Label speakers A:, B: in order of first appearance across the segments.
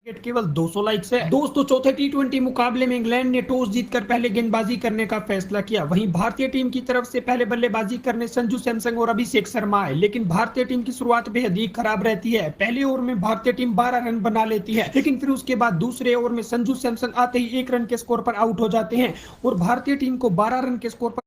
A: केवल 200 लाइक्स है। दोस्तों, चौथे टी20 मुकाबले में इंग्लैंड ने टॉस जीतकर पहले गेंदबाजी करने का फैसला किया। वहीं भारतीय टीम की तरफ से पहले बल्लेबाजी करने संजू सैमसन और अभिषेक शर्मा आए, लेकिन भारतीय टीम की शुरुआत बेहद ही खराब रहती है। पहले ओवर में भारतीय टीम 12 रन बना लेती है, लेकिन फिर उसके बाद दूसरे ओवर में संजू सैमसन आते ही 1 रन के स्कोर पर आउट हो जाते हैं और भारतीय टीम को 12 रन के स्कोर पर।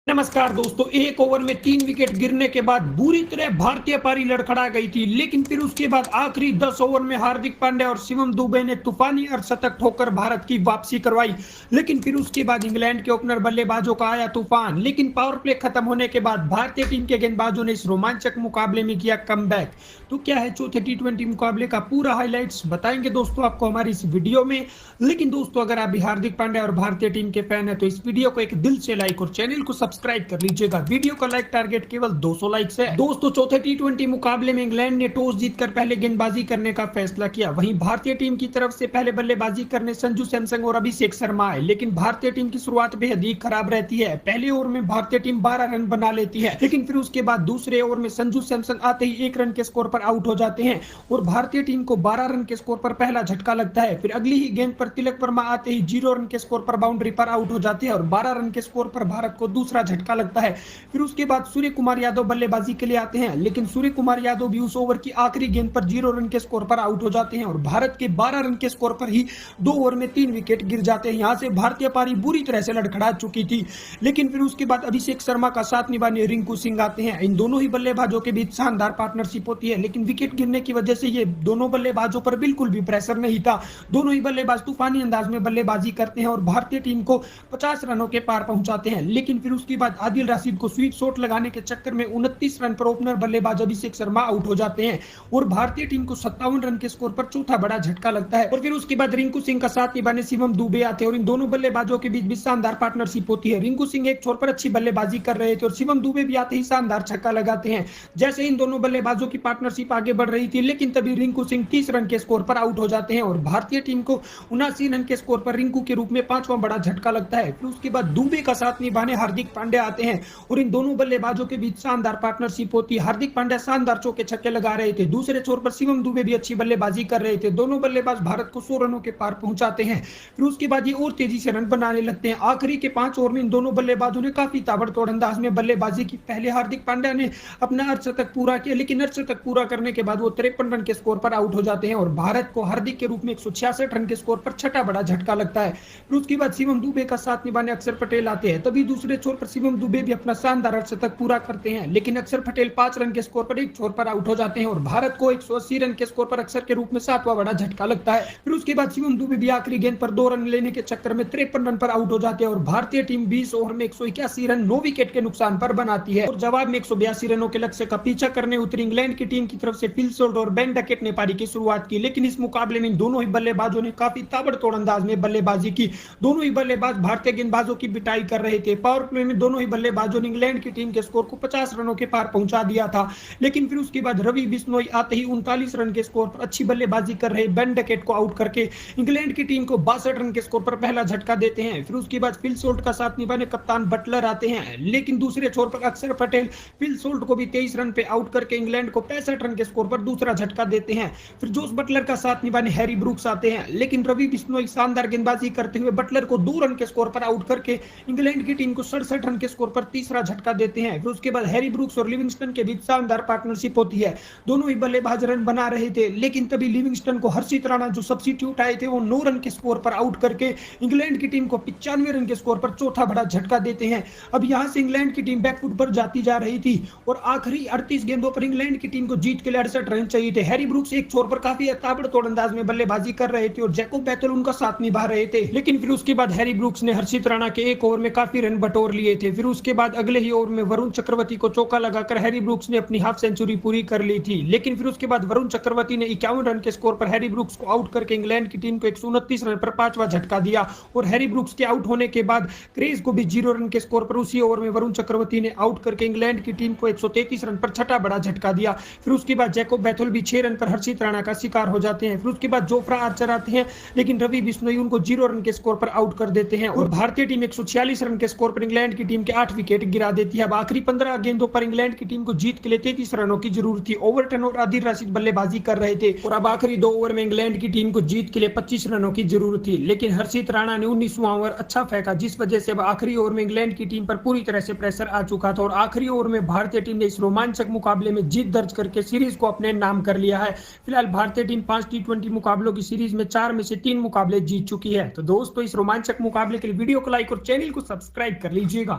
A: नमस्कार दोस्तों, एक ओवर में 3 विकेट गिरने के बाद बुरी तरह भारतीय पारी लड़खड़ा गई थी, लेकिन फिर उसके बाद आखिरी 10 ओवर में हार्दिक पांड्या और शिवम दुबे ने तूफानी अर्धशतक ठोकर भारत की वापसी करवाई। लेकिन फिर उसके बाद इंग्लैंड के ओपनर बल्लेबाजों का आया तूफान, लेकिन पावर प्ले खत्म होने के बाद भारतीय टीम के गेंदबाजों ने इस रोमांचक मुकाबले में किया कमबैक। तो क्या है चौथे टी20 मुकाबले का पूरा हाईलाइट्स बताएंगे दोस्तों आपको हमारी इस वीडियो में। लेकिन दोस्तों, अगर आप भी हार्दिक पांड्या और भारतीय टीम के फैन है तो इस वीडियो को एक दिल से लाइक और चैनल को सब्सक्राइब कर लीजिएगा। वीडियो का लाइक टारगेट केवल 200 लाइक्स है। दोस्तों, चौथे टी20 मुकाबले में इंग्लैंड ने टॉस जीतकर पहले गेंदबाजी करने का फैसला किया। वहीं भारतीय टीम की तरफ से पहले बल्लेबाजी करने संजू सैमसन और अभिषेक शर्मा आए, लेकिन भारतीय टीम की शुरुआत बेहद ही खराब रहती है। पहले ओवर में भारतीय टीम 12 रन बना लेती है, लेकिन फिर उसके बाद दूसरे ओवर में संजू सैमसन आते ही 1 रन के स्कोर पर आउट हो जाते हैं और भारतीय टीम को 12 रन के स्कोर पर पहला झटका लगता है। फिर अगली ही गेंद पर तिलक वर्मा आते ही 0 रन के स्कोर पर बाउंड्री पर आउट हो जाते हैं और 12 रन के स्कोर पर भारत को दूसरा झटका लगता है। फिर उसके बाद सूर्य कुमार यादव बल्लेबाजी के लिए आते हैं, लेकिन सूर्य कुमार यादव भी उस ओवर की आखिरी गेंद पर 0 रन के स्कोर पर आउट हो जाते हैं और भारत के 12 रन के स्कोर पर ही 2 ओवर में 3 विकेट गिर जाते हैं। यहां से भारतीय पारी बुरी तरह से लड़खड़ा चुकी थी, लेकिन फिर उसके बाद अभिषेक शर्मा का साथ निभाने रिंकू सिंह आते हैं। इन दोनों ही बल्लेबाजों के बीच शानदार पार्टनरशिप होती है, लेकिन विकेट गिरने की वजह से ये दोनों बल्लेबाजों पर बिल्कुल भी प्रेशर नहीं था। दोनों ही बल्लेबाज तूफानी अंदाज में बल्लेबाजी करते हैं और भारतीय टीम को 50 रनों के पार पहुंचाते हैं। लेकिन फिर उसके बाद आदिल रशीद को स्वीप शॉट लगाने के चक्कर में 29 रन पर ओपनर बल्लेबाज अभिषेक शर्मा आउट हो जाते हैं और भारतीय टीम को 57 रन के स्कोर पर चौथा बड़ा झटका लगता है। और फिर उसके बाद रिंकू सिंह का साथ निभाने शिवम दुबे आते हैं और इन दोनों बल्लेबाजों के बीच भी शानदार पार्टनरशिप होती है। रिंकू सिंह एक छोर पर अच्छी बल्लेबाजी कर रहे थे और शिवम दुबे भी आते ही शानदार छक्का लगाते हैं। जैसे इन दोनों बल्लेबाजों की पार्टनरशिप आगे बढ़ रही थी, लेकिन तभी रिंकू सिंह 30 रन के स्कोर पर आउट हो जाते हैं और भारतीय टीम को 79 रन के स्कोर पर रिंकू के रूप में 5वां बड़ा झटका लगता है। फिर उसके बाद दुबे का साथ निभाने हार्दिक पांड्या आते हैं और इन दोनों बल्लेबाजों के बीच शानदार पार्टनरशिप होती है। हार्दिक पांड्या शानदार चौके छक्के लगा रहे थे, दूसरे छोर पर शिवम दुबे भी अच्छी बल्लेबाजी कर रहे थे। दोनों बल्लेबाज भारत को 100 रनों के पार पहुंचाते हैं। फिर उसके बाद ये और तेजी से रन बनाने लगते हैं। आखिरी के 5 ओवर में इन दोनों बल्लेबाजों ने काफी ताबड़तोड़ अंदाज में बल्लेबाजी की। पहले हार्दिक पांड्या ने अपना अर्धशतक पूरा किया, लेकिन अर्धशतक पूरा करने के बाद वो 53 रन के स्कोर पर आउट हो जाते हैं और भारत को हार्दिक के रूप में 166 रन के स्कोर पर छठा बड़ा झटका लगता है। फिर उसके बाद शिवम दुबे का साथ निभाने अक्षर पटेल आते हैं, तभी दूसरे छोर पर शिवम दुबे भी अपना शानदार अर्धशतक पूरा करते हैं, लेकिन अक्षर पटेल 5 रन के स्कोर पर एक छोर पर आउट हो जाते हैं और भारत को 180 रन के स्कोर पर अक्षर के रूप में 7वां बड़ा झटका लगता है। फिर उसके बाद शिवम दुबे भी आखिरी गेंद पर 2 रन लेने के चक्कर में 53 रन पर आउट हो जाते हैं और भारतीय टीम 20 ओवर में 181 रन 9 विकेट के नुकसान पर बनाती है और जवाब में 182 रनों के लक्ष्य का पीछा करने उतरी इंग्लैंड की टीम की तरफ से फिल सोल्ट और बेन डकेट ने पारी की शुरुआत की। लेकिन इस मुकाबले में दोनों ही बल्लेबाजों ने काफी ताबड़तोड़ अंदाज में बल्लेबाजी की। दोनों ही बल्लेबाज भारतीय गेंदबाजों की पिटाई कर रहे थे। पावर प्ले में दोनों ही बल्लेबाजों ने इंग्लैंड की टीम के स्कोर को 50 रनों के पार पहुंचा दिया था, लेकिन फिर उसके बाद रवि बिश्नोई आते ही 39 रन के स्कोर पर अच्छी बल्लेबाजी कर रहे बेन डकेट को आउट करके इंग्लैंड की टीम को 62 रन के स्कोर पर पहला झटका देते हैं। फिर उसके बाद फिल सोल्ट का साथ निभाने कप्तान बटलर आते हैं, लेकिन दूसरे छोर पर अक्षर पटेल फिल सोल्ट को भी 23 रन पे आउट करके इंग्लैंड को 65 रन के स्कोर पर दूसरा झटका देते हैं। फिर जोस बटलर का साथ निभाने हैरी ब्रूक्स आते हैं, लेकिन रवि बिश्नोई शानदार गेंदबाजी करते हुए बटलर को 2 रन के स्कोर पर आउट करके इंग्लैंड की टीम को 67 रन के स्कोर पर तीसरा झटका देते हैं। फिर उसके बाद हैरी ब्रूक्स और लिविंगस्टन के बीच शानदार पार्टनरशिप होती है। दोनों ही बल्लेबाज रन बना रहे थे, लेकिन तभी लिविंगस्टन को हर्षित राणा जो सब्स्टिट्यूट आए थे वो 9 रन के स्कोर पर आउट करके इंग्लैंड की टीम को 95 रन के स्कोर पर चौथा बड़ा झटका देते हैं। अब यहां से इंग्लैंड की टीम बैकफुट पर जाती जा रही थी और आखिरी 38 गेंदों पर इंग्लैंड की टीम को जीत के लिए 68 रन चाहिए थे। हैरी ब्रूक्स एक छोर पर काफी ताबड़तोड़ अंदाज में बल्लेबाजी कर रहे थे और जैकोब बैथल उनका साथ निभा रहे थे, लेकिन फिर उसके बाद हैरी ब्रूक्स ने हर्षित राणा के एक ओवर में काफी रन बटोर लिए थे। फिर उसके बाद अगले ही ओवर में वरुण चक्रवर्ती को चौका लगाकर हैरी ब्रूक्स ने अपनी हाफ सेंचुरी पूरी कर ली थी, लेकिन फिर उसके बाद वरुण चक्रवर्ती ने 51 रन के स्कोर पर हैरी ब्रूक्स को आउट करके इंग्लैंड की टीम को 129 रन पर 5वां झटका दिया और हैरी ब्रूक्स के आउट होने के बाद क्रेज को भी 0 रन के स्कोर पर उसी ओवर में वरुण चक्रवर्ती ने आउट करके इंग्लैंड की टीम को 133 रन पर छठा बड़ा झटका दिया। फिर उसके बाद जैकोब बैथल भी 6 रन पर हर्षित राणा का शिकार हो जाते हैं। फिर उसके बाद जोफ्रा आर्चर आते हैं, लेकिन रवि बिश्नोई उनको 0 रन के स्कोर पर आउट कर देते हैं और भारतीय टीम 146 रन के स्कोर पर इंग्लैंड की टीम के 8 विकेट गिरा देती है। अब आखिरी 15 गेंदों पर इंग्लैंड की टीम को जीत के लिए 33 रनों की जरूरत थी। ओवरटन और आदिल रशीद बल्लेबाजी कर रहे थे और अब आखिरी 2 ओवर में इंग्लैंड की टीम को जीत के लिए 25 रनों की जरूरत थी, लेकिन हर्षित राणा ने 19वां ओवर अच्छा फेंका, जिस वजह से अब आखिरी ओवर में इंग्लैंड की टीम पर पूरी तरह से प्रेशर आ चुका था और आखिरी ओवर में भारतीय टीम ने इस रोमांचक मुकाबले में जीत दर्ज करके सीरीज को अपने नाम कर लिया है। फिलहाल भारतीय टीम 5 टी20 मुकाबलों की सीरीज में 4 में से 3 मुकाबले जीत चुकी है। तो दोस्तों, इस रोमांचक मुकाबले के लिए वीडियो को लाइक और चैनल को सब्सक्राइब कर लीजिएगा।